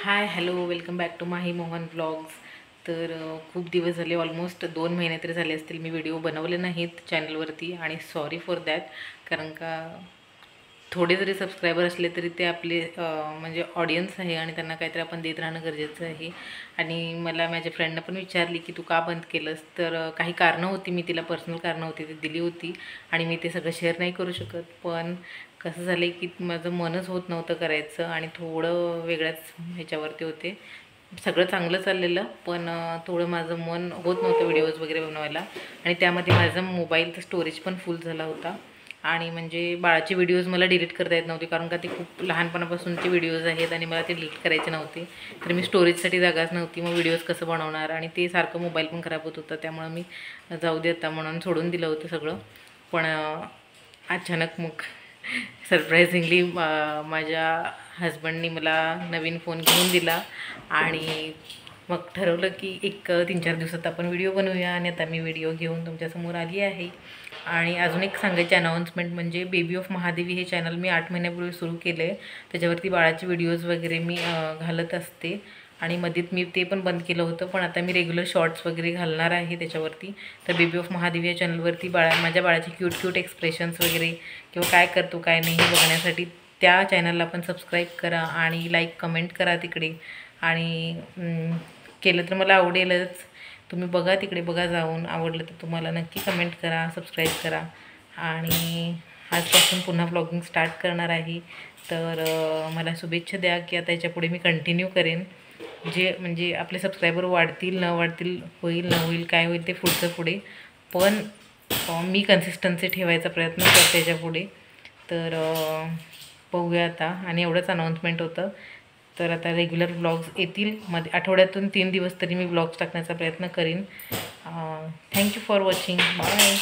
High hello welcome back to Mahi Mohan vlogs. तर खूप दिवस झाले, ऑलमोस्ट 2 महिने तरी झाले असतील मी व्हिडिओ बनवले नाहीत चॅनलवरती. आणि सॉरी फॉर दॅट. कारण का थोडे जरी सबस्क्रायबर असले तरी ते आपले म्हणजे ऑडियन्स आहे आणि त्यांना काहीतरी आपण देत राहणं गरजेचं आहे. आणि मला माझ्या फ्रेंडनं पण विचारली की तू का बंद केलंस. तर काही कारणं होती, मी तिला पर्सनल कारणं होती ती दिली होती आणि मी ते सगळं शेअर नाही करू शकत. पण कसं झालं आहे की माझं मनच होत नव्हतं करायचं आणि थोडं वेगळ्याच ह्याच्यावरती होते. सगळं चांगलं चाललेलं पण थोडं माझं मन होत नव्हतं व्हिडिओज वगैरे बनवायला. आणि त्यामध्ये माझा मोबाईलचं स्टोरेज पण फुल झाला होता. आणि म्हणजे बाळाचे व्हिडिओज मला डिलीट करता येत नव्हते, कारण का ते खूप लहानपणापासूनचे व्हिडिओज आहेत आणि मला ते डिलीट करायचे नव्हते. तर मी स्टोरेजसाठी जागाच नव्हती, मग व्हिडिओज कसं बनवणार. आणि ते सारखं मोबाईल पण खराब होत होता, त्यामुळे मी जाऊ दे आता म्हणून सोडून दिलं होतं सगळं. पण अचानक मग सरप्रायझिंगली माझ्या हजबंडनी मला नवीन फोन घेऊन दिला. आणि मग ठरवलं की एक 3-4 दिवसात आपण व्हिडिओ बनवूया. आणि आता मी व्हिडिओ घेऊन तुमच्यासमोर आली आहे. आणि अजून एक सांगायची अनाऊन्समेंट म्हणजे बेबी ऑफ महादेवी हे चॅनल मी 8 महिन्यापूर्वी सुरू केलं आहे. त्याच्यावरती बाळाचे व्हिडिओज वगैरे मी घालत असते. आणि मध्येच मी ते पण बंद केलं होतं, पण आता मी रेग्युलर शॉर्ट्स वगैरे घालणार आहे त्याच्यावरती. तर बेबी ऑफ महादेवी या चॅनलवरती माझ्या बाळाचे क्यूट एक्सप्रेशन्स वगैरे किंवा काय करतो काय नाही हे बघण्यासाठी त्या चॅनलला पण सबस्क्राईब करा आणि लाईक कमेंट करा तिकडे. आणि केलं तर मला आवडेलच. तुम्ही बघा, तिकडे बघा जाऊन. आवडलं तर तुम्हाला नक्की कमेंट करा, सबस्क्राईब करा. आणि आजपासून पुन्हा ब्लॉगिंग स्टार्ट करणार आहे. तर मला शुभेच्छा द्या की आता याच्यापुढे मी कंटिन्यू करेन. जे म्हणजे आपले सबस्क्रायबर वाढतील न वाढतील, होईल न होईल, काय होईल ते पुढचं पुढे. पण मी कन्सिस्टन्सी ठेवायचा प्रयत्न करते याच्यापुढे. तर बघूया आता. आणि एवढंच अनाऊन्समेंट होतं. तर आता रेग्युलर व्लॉग्स येतील, मध्ये आठवड्यातून 3 दिवस तरी मी व्लॉग्स टाकण्याचा प्रयत्न करीन. Thank you for watching. बाय.